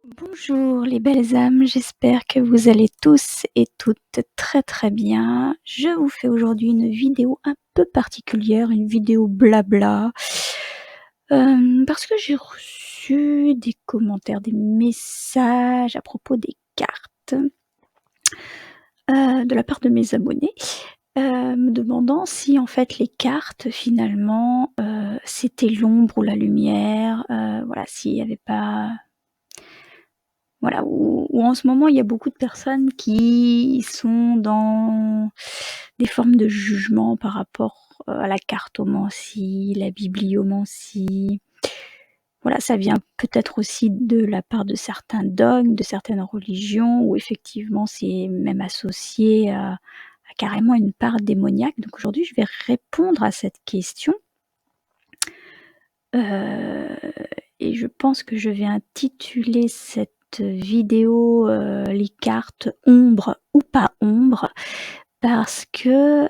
Bonjour les belles âmes, j'espère que vous allez tous et toutes très très bien. Je vous fais aujourd'hui une vidéo un peu particulière, une vidéo blabla, parce que j'ai reçu des commentaires, des messages à propos des cartes, de la part de mes abonnés, me demandant si en fait les cartes finalement, c'était l'ombre ou la lumière, voilà, s'il y avait pas voilà, où en ce moment, il y a beaucoup de personnes qui sont dans des formes de jugement par rapport, à la cartomancie, la bibliomancie. Voilà, ça vient peut-être aussi de la part de certains dogmes, de certaines religions où effectivement c'est même associé à carrément une part démoniaque. Donc aujourd'hui, je vais répondre à cette question. Et je pense que je vais intituler cette vidéo, les cartes ombre ou pas ombre, parce que,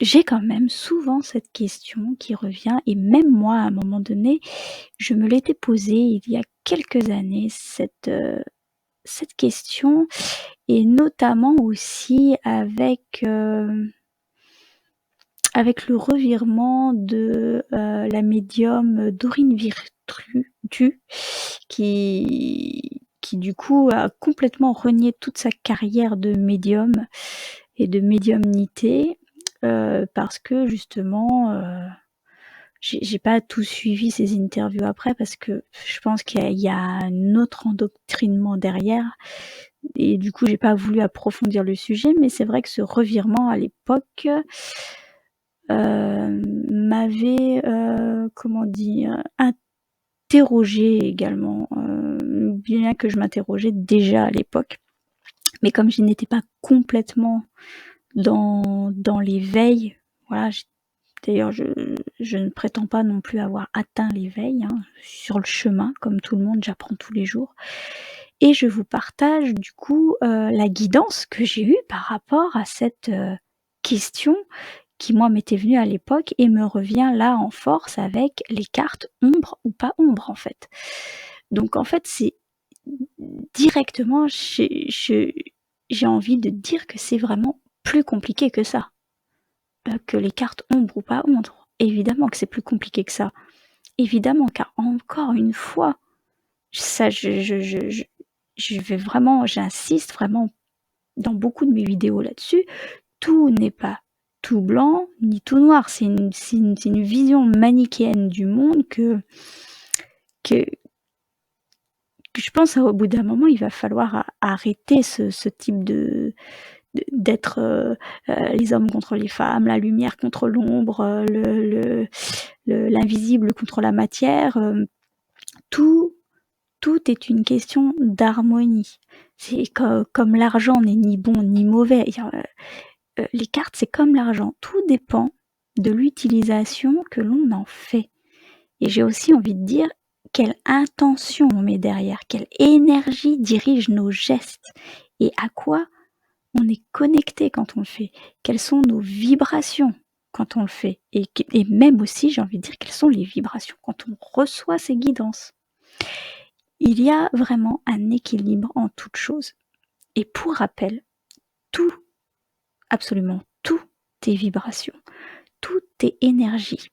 j'ai quand même souvent cette question qui revient et même moi, à un moment donné, je me l'étais posée il y a quelques années cette question et notamment aussi avec le revirement de, la médium Dorine Virtru du qui du coup a complètement renié toute sa carrière de médium et de médiumnité, parce que justement, j'ai pas tout suivi ses interviews après parce que je pense qu'il y a un autre endoctrinement derrière et du coup j'ai pas voulu approfondir le sujet. Mais c'est vrai que ce revirement à l'époque, m'avait, comment dire? Interrogée également, bien que je m'interrogeais déjà à l'époque. Mais comme je n'étais pas complètement dans l'éveil, voilà, d'ailleurs je ne prétends pas non plus avoir atteint l'éveil, hein. Sur le chemin, comme tout le monde, j'apprends tous les jours et je vous partage du coup, la guidance que j'ai eue par rapport à cette, question qui moi m'était venue à l'époque et me revient là en force avec les cartes ombre ou pas ombre en fait. Donc en fait c'est directement j'ai envie de dire que c'est vraiment plus compliqué que ça, que les cartes ombre ou pas ombre. Évidemment que c'est plus compliqué que ça. Évidemment, car encore une fois, ça je vais vraiment j'insiste vraiment dans beaucoup de mes vidéos là-dessus, tout n'est pas tout blanc ni tout noir. C'est une vision manichéenne du monde que je pense au bout d'un moment, il va falloir arrêter ce type d'être, les hommes contre les femmes, la lumière contre l'ombre, l'invisible contre la matière. Tout tout est une question d'harmonie. C'est comme l'argent n'est ni bon ni mauvais. Les cartes, c'est comme l'argent, tout dépend de l'utilisation que l'on en fait. Et j'ai aussi envie de dire quelle intention on met derrière, quelle énergie dirige nos gestes et à quoi on est connecté quand on le fait, quelles sont nos vibrations quand on le fait et même aussi, j'ai envie de dire, quelles sont les vibrations quand on reçoit ces guidances. Il y a vraiment un équilibre en toute chose. Et pour rappel, tout, absolument tout est vibration, tout est énergie.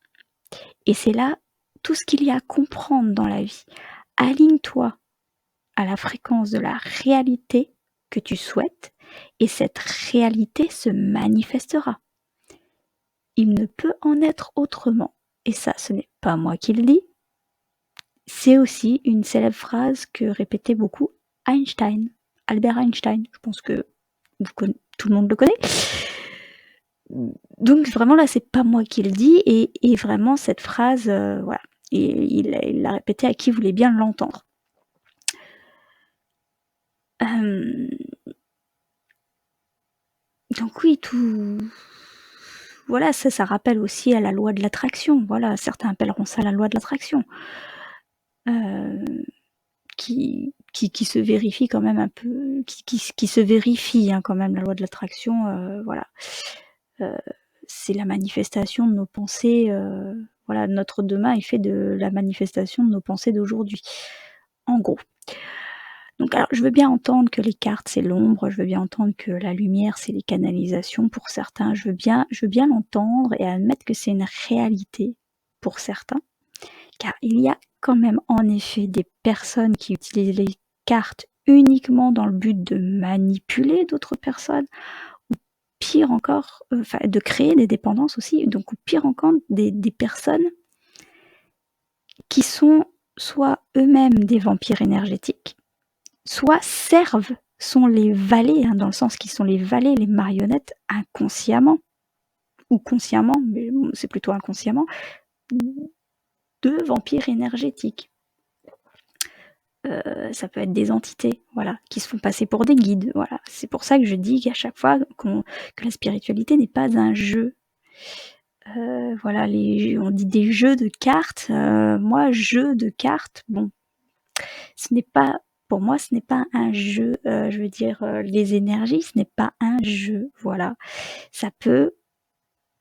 Et c'est là tout ce qu'il y a à comprendre dans la vie. Aligne-toi à la fréquence de la réalité que tu souhaites et cette réalité se manifestera. Il ne peut en être autrement. Et ça, ce n'est pas moi qui le dis. C'est aussi une célèbre phrase que répétait beaucoup Einstein, Albert Einstein. Je pense que tout le monde le connaît. Donc vraiment là, c'est pas moi qui le dis et vraiment cette phrase, voilà, et il l'a répétée à qui voulait bien l'entendre. Donc oui, tout voilà, ça rappelle aussi à la loi de l'attraction. Voilà, certains appelleront ça la loi de l'attraction, qui se vérifie quand même un peu, qui se vérifie, hein, quand même la loi de l'attraction, voilà. Heu, c'est la manifestation de nos pensées, voilà, notre demain est fait de la manifestation de nos pensées d'aujourd'hui. en gros. Donc alors je veux bien entendre que les cartes c'est l'ombre, je veux bien entendre que la lumière c'est les canalisations pour certains, je veux bien l'entendre et admettre que c'est une réalité pour certains. Car il y a quand même en effet des personnes qui utilisent les cartes uniquement dans le but de manipuler d'autres personnes, ou pire encore, enfin de créer des dépendances aussi, donc ou pire encore des personnes qui sont soit eux-mêmes des vampires énergétiques, soit servent, sont les valets, hein, dans le sens qu'ils sont les valets, les marionnettes inconsciemment ou consciemment, mais bon, c'est plutôt inconsciemment, de vampires énergétiques. Ça peut être des entités, voilà, qui se font passer pour des guides, voilà. C'est pour ça que je dis qu'à chaque fois que la spiritualité n'est pas un jeu. Voilà, on dit des jeux de cartes. Moi, jeu de cartes, bon, ce n'est pas, pour moi, ce n'est pas un jeu. Je veux dire, les énergies, ce n'est pas un jeu, voilà. Ça peut,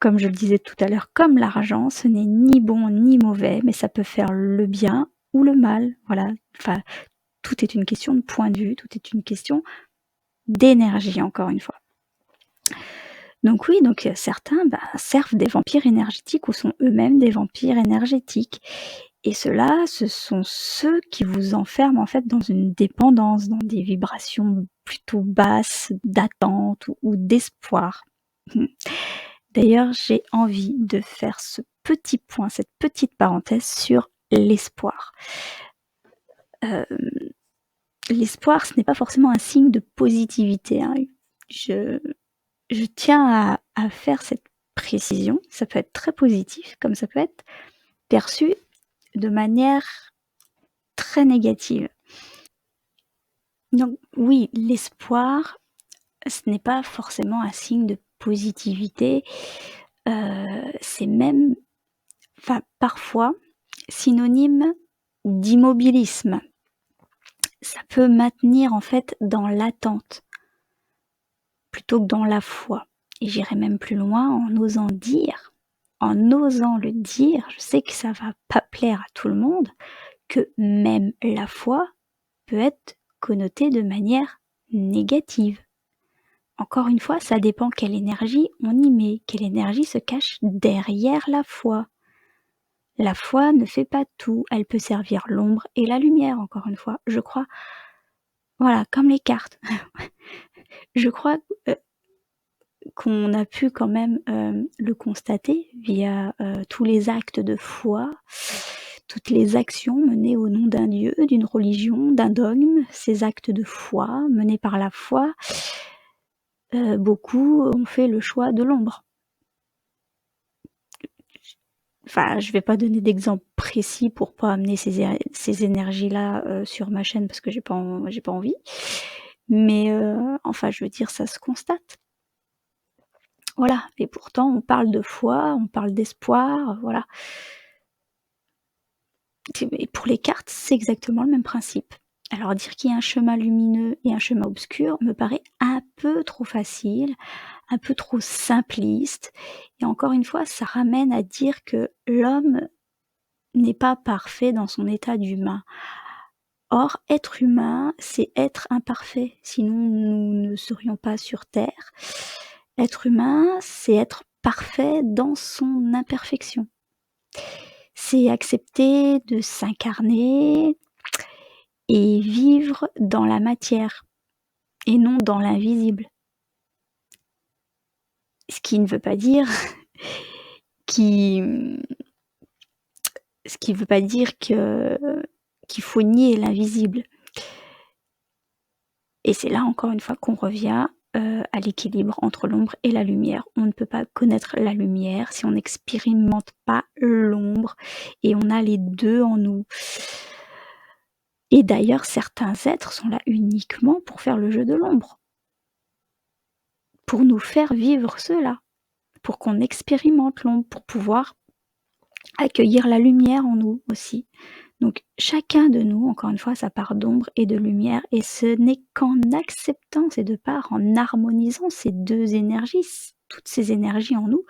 comme je le disais tout à l'heure, comme l'argent, ce n'est ni bon ni mauvais, mais ça peut faire le bien ou le mal, voilà. Enfin, tout est une question de point de vue, tout est une question d'énergie, encore une fois. Donc oui, donc certains servent des vampires énergétiques ou sont eux-mêmes des vampires énergétiques. Et ceux-là, ce sont ceux qui vous enferment en fait dans une dépendance, dans des vibrations plutôt basses d'attente ou d'espoir. D'ailleurs, j'ai envie de faire ce petit point, cette petite parenthèse sur l'espoir. L'espoir, ce n'est pas forcément un signe de positivité, hein. Je tiens à faire cette précision. Ça peut être très positif, comme ça peut être perçu de manière très négative. Donc oui, l'espoir, ce n'est pas forcément un signe de positivité. C'est même, enfin parfois, synonyme d'immobilisme. Ça peut maintenir en fait dans l'attente plutôt que dans la foi. Et j'irai même plus loin en osant le dire, je sais que ça va pas plaire à tout le monde, que même la foi peut être connotée de manière négative. Encore une fois, ça dépend quelle énergie on y met, quelle énergie se cache derrière la foi. La foi ne fait pas tout, elle peut servir l'ombre et la lumière, encore une fois. Je crois, voilà, comme les cartes. Je crois qu'on a pu quand même le constater via tous les actes de foi, toutes les actions menées au nom d'un dieu, d'une religion, d'un dogme, ces actes de foi menés par la foi, beaucoup ont fait le choix de l'ombre. Enfin, je vais pas donner d'exemple précis pour pas amener ces énergies-là sur ma chaîne parce que j'ai pas envie. Mais enfin, je veux dire, ça se constate. Voilà, et pourtant on parle de foi, on parle d'espoir, voilà. Et pour les cartes, c'est exactement le même principe. Alors dire qu'il y a un chemin lumineux et un chemin obscur me paraît un peu trop facile, un peu trop simpliste. Et encore une fois, ça ramène à dire que l'homme n'est pas parfait dans son état d'humain. Or, être humain, c'est être imparfait, sinon nous ne serions pas sur Terre. Être humain, c'est être parfait dans son imperfection. C'est accepter de s'incarner et vivre dans la matière et non dans l'invisible. Ce qui ne veut pas dire qui ce qui veut pas dire qu'il faut nier l'invisible. Et c'est là encore une fois qu'on revient à l'équilibre entre l'ombre et la lumière. On ne peut pas connaître la lumière si on n'expérimente pas l'ombre et on a les deux en nous. Et d'ailleurs, certains êtres sont là uniquement pour faire le jeu de l'ombre, pour nous faire vivre cela, pour qu'on expérimente l'ombre, pour pouvoir accueillir la lumière en nous aussi. Donc chacun de nous, encore une fois, sa part d'ombre et de lumière, et ce n'est qu'en acceptant ces deux parts, en harmonisant ces deux énergies, toutes ces énergies en nous,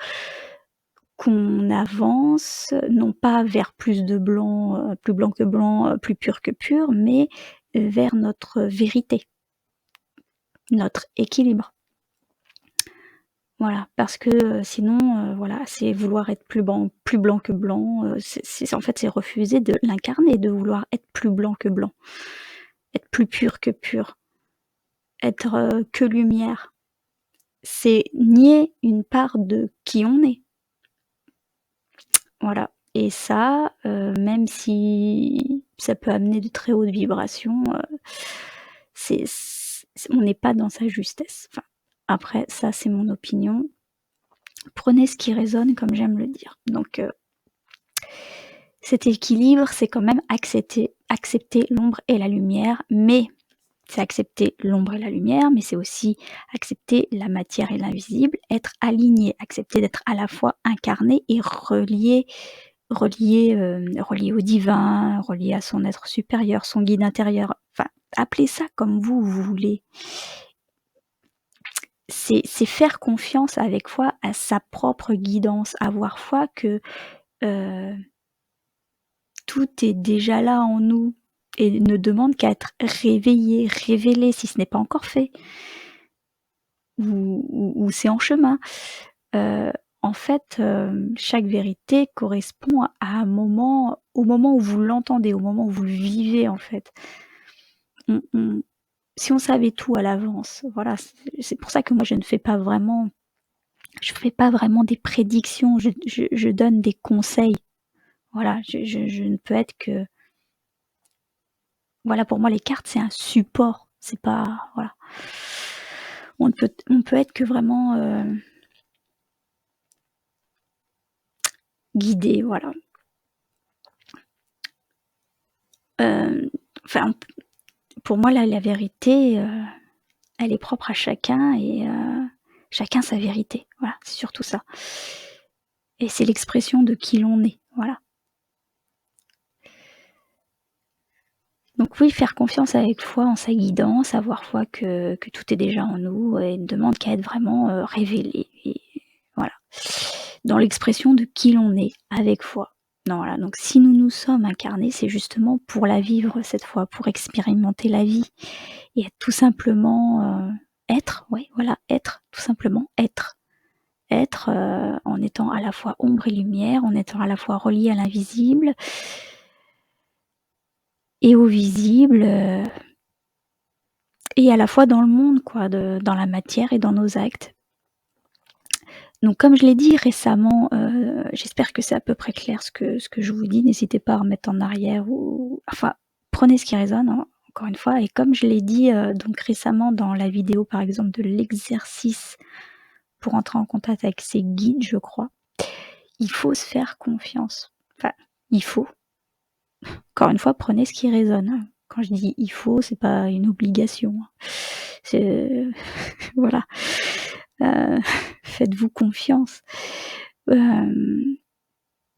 qu'on avance, non pas vers plus de blanc, plus blanc que blanc, plus pur que pur, mais vers notre vérité, notre équilibre. Voilà, parce que, sinon, voilà, c'est vouloir être plus blanc que blanc, c'est en fait, c'est refuser de l'incarner, de vouloir être plus blanc que blanc, être plus pur que pur, être, que lumière. C'est nier une part de qui on est. Voilà, et ça, même si ça peut amener de très hautes vibrations, c'est on n'est pas dans sa justesse. Enfin, après ça, c'est mon opinion. Prenez ce qui résonne, comme j'aime le dire. Donc, cet équilibre, c'est quand même accepter l'ombre et la lumière, mais c'est accepter l'ombre et la lumière, mais c'est aussi accepter la matière et l'invisible, être aligné, accepter d'être à la fois incarné et relié au divin, relié à son être supérieur, son guide intérieur, enfin, appelez ça comme vous voulez. C'est faire confiance avec foi à sa propre guidance, avoir foi que, tout est déjà là en nous et ne demande qu'à être réveillé, révélé si ce n'est pas encore fait ou c'est en chemin. Heu, En fait, chaque vérité correspond à un moment au moment où vous l'entendez, au moment où vous le vivez, en fait. On Si on savait tout à l'avance, voilà, c'est pour ça que moi je fais pas vraiment des prédictions, je donne des conseils. Voilà, je ne peux être que voilà, pour moi les cartes c'est un support, c'est pas voilà. On peut être que vraiment, guidé, voilà. Enfin, pour moi la vérité, elle est propre à chacun et chacun sa vérité. Voilà, c'est surtout ça. Et c'est l'expression de qui l'on est, voilà. Donc oui, faire confiance avec foi en sa guidance, avoir foi que tout est déjà en nous et ne demande qu'à être vraiment, révélé et voilà. Dans l'expression de qui l'on est, avec foi. Non, voilà, donc si nous nous sommes incarnés, c'est justement pour la vivre cette fois, pour expérimenter la vie et être tout simplement, être, ouais, voilà, être, tout simplement être. Être, en étant à la fois ombre et lumière, en étant à la fois relié à l'invisible et au visible, et à la fois dans le monde quoi, dans la matière et dans nos actes. Donc comme je l'ai dit récemment, j'espère que c'est à peu près clair ce que je vous dis. N'hésitez pas à remettre en arrière ou enfin, prenez ce qui résonne, hein, encore une fois et comme je l'ai dit, donc récemment dans la vidéo par exemple de l'exercice pour entrer en contact avec ses guides, je crois, il faut se faire confiance. Enfin, il faut. Encore une fois, prenez ce qui résonne, hein. Quand je dis «il faut», c'est pas une obligation, hein. C'est voilà, heu, faites-vous confiance. Hem,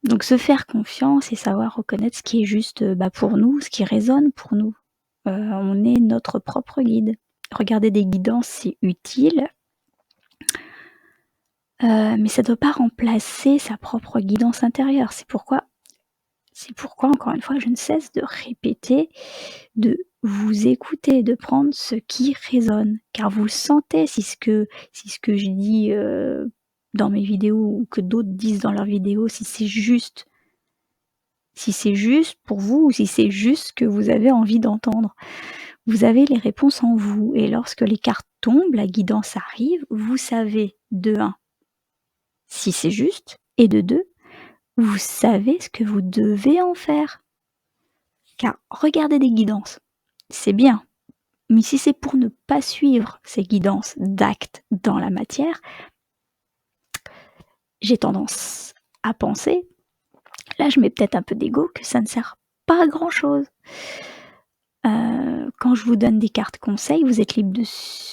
donc se faire confiance et savoir reconnaître ce qui est juste, bah, pour nous, ce qui résonne pour nous. On est notre propre guide. Regarder des guidances, c'est utile, mais ça doit pas remplacer sa propre guidance intérieure. C'est pourquoi encore une fois, je ne cesse de répéter, de vous écouter, de prendre ce qui résonne, car vous le sentez si ce que je dis, dans mes vidéos ou que d'autres disent dans leurs vidéos, si c'est juste pour vous ou si c'est juste ce que vous avez envie d'entendre. Vous avez les réponses en vous et lorsque les cartes tombent, la guidance arrive, vous savez de un si c'est juste et de 2 vous savez ce que vous devez en faire. Car regarder des guidances, c'est bien, mais si c'est pour ne pas suivre ces guidances d'actes dans la matière, j'ai tendance à penser, là je mets peut-être un peu d'ego, que ça ne sert pas à grand chose. Quand je vous donne des cartes conseils, vous êtes libre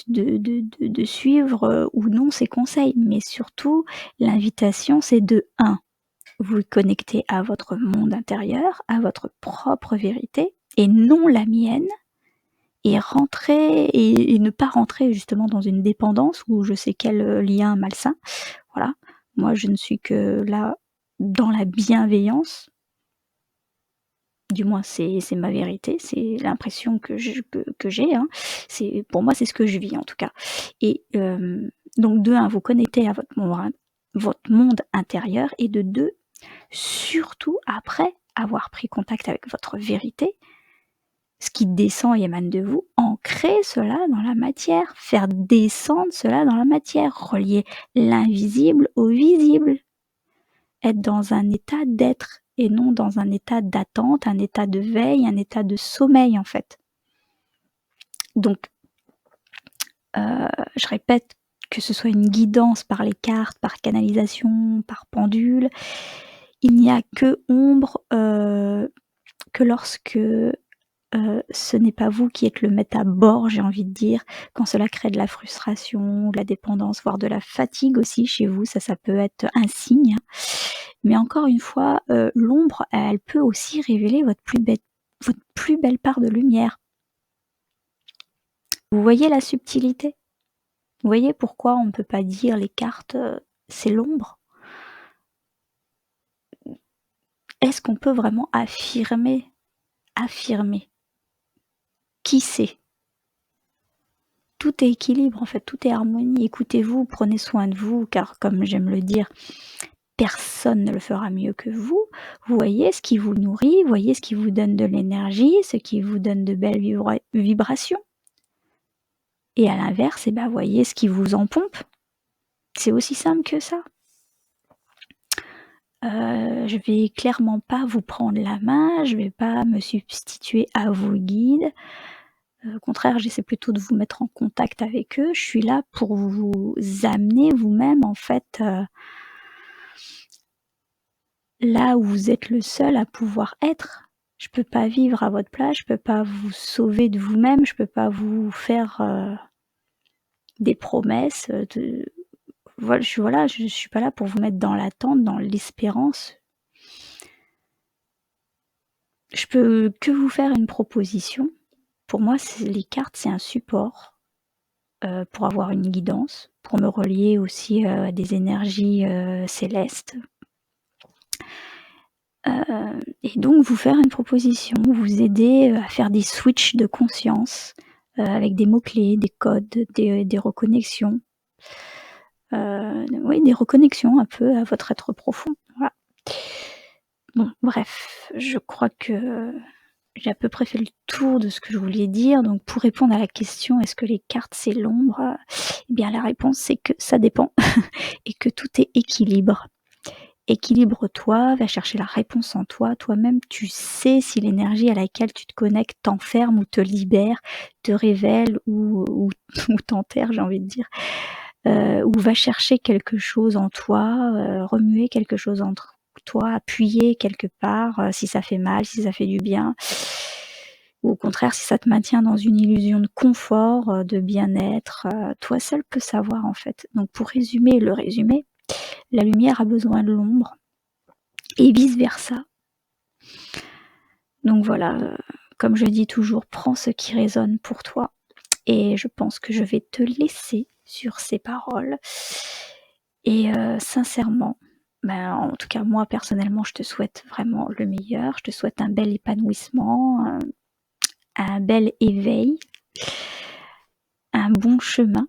de suivre, ou non ces conseils, mais surtout l'invitation c'est de un vous connecter à votre monde intérieur, à votre propre vérité et non la mienne. Et rentrer et ne pas rentrer justement dans une dépendance ou je sais quel, lien malsain, voilà. Moi, je ne suis que là dans la bienveillance. Du moins, c'est ma vérité, c'est l'impression que j'ai, hein. Pour moi, c'est ce que je vis en tout cas. Et donc de 1, vous connectez à votre monde intérieur, et de 2, surtout après avoir pris contact avec votre vérité, ce qui descend et émane de vous, ancrer cela dans la matière, faire descendre cela dans la matière, relier l'invisible au visible, être dans un état d'être et non dans un état d'attente, un état de veille, un état de sommeil en fait. Donc, je répète, que ce soit une guidance par les cartes, par canalisation, par pendule, il n'y a que ombre que lorsque ce n'est pas vous qui êtes le maître à bord, j'ai envie de dire, quand cela crée de la frustration, de la dépendance, voire de la fatigue aussi chez vous, ça peut être un signe. Mais encore une fois, l'ombre, elle peut aussi révéler votre plus belle part de lumière. Vous voyez la subtilité? Vous voyez pourquoi on ne peut pas dire les cartes, c'est l'ombre? Est-ce qu'on peut vraiment affirmer qui c'est? Tout est équilibre en fait, tout est harmonie. Écoutez-vous, prenez soin de vous, car comme j'aime le dire, personne ne le fera mieux que vous. Vous voyez ce qui vous nourrit, vous voyez ce qui vous donne de l'énergie, ce qui vous donne de belles vibrations. Et à l'inverse, voyez ce qui vous en pompe. C'est aussi simple que ça. Je vais clairement pas vous prendre la main, je vais pas me substituer à vos guides. Au contraire, j'essaie plutôt de vous mettre en contact avec eux. Je suis là pour vous amener vous-même en fait, là où vous êtes le seul à pouvoir être. Je peux pas vivre à votre place, je peux pas vous sauver de vous-même, je peux pas vous faire, des promesses, je suis pas là pour vous mettre dans l'attente, dans l'espérance. Je peux que vous faire une proposition. Pour moi, les cartes, c'est un support, pour avoir une guidance, pour me relier aussi, à des énergies, célestes. Et donc vous faire une proposition, vous aider, à faire des switches de conscience, avec des mots-clés, des codes, des reconnexions. Oui, des reconnexions un peu à votre être profond, voilà. Bon, bref, je crois que j'ai à peu près fait le tour de ce que je voulais dire. Donc pour répondre à la question: «Est-ce que les cartes c'est l'ombre?» La réponse c'est que ça dépend et que tout est équilibre. Équilibre-toi, va chercher la réponse en toi. Toi-même, tu sais si l'énergie à laquelle tu te connectes t'enferme ou te libère, te révèle ou t'enterre, j'ai envie de dire. Ou va chercher quelque chose en toi, remuer quelque chose en toi, appuyer quelque part, si ça fait mal, si ça fait du bien. Ou au contraire, si ça te maintient dans une illusion de confort, de bien-être, toi seul peux savoir en fait. Donc pour résumer le résumé, la lumière a besoin de l'ombre et vice versa. Donc voilà, comme je dis toujours, prends ce qui résonne pour toi. Et je pense que je vais te laisser sur ces paroles. Et sincèrement, en tout cas moi personnellement, je te souhaite vraiment le meilleur. Je te souhaite un bel épanouissement, un bel éveil, un bon chemin.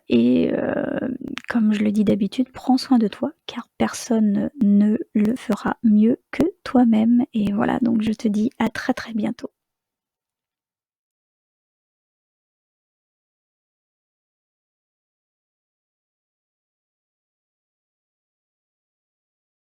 Et comme je le dis d'habitude, prends soin de toi, car personne ne le fera mieux que toi-même. Et voilà, donc je te dis à très très bientôt.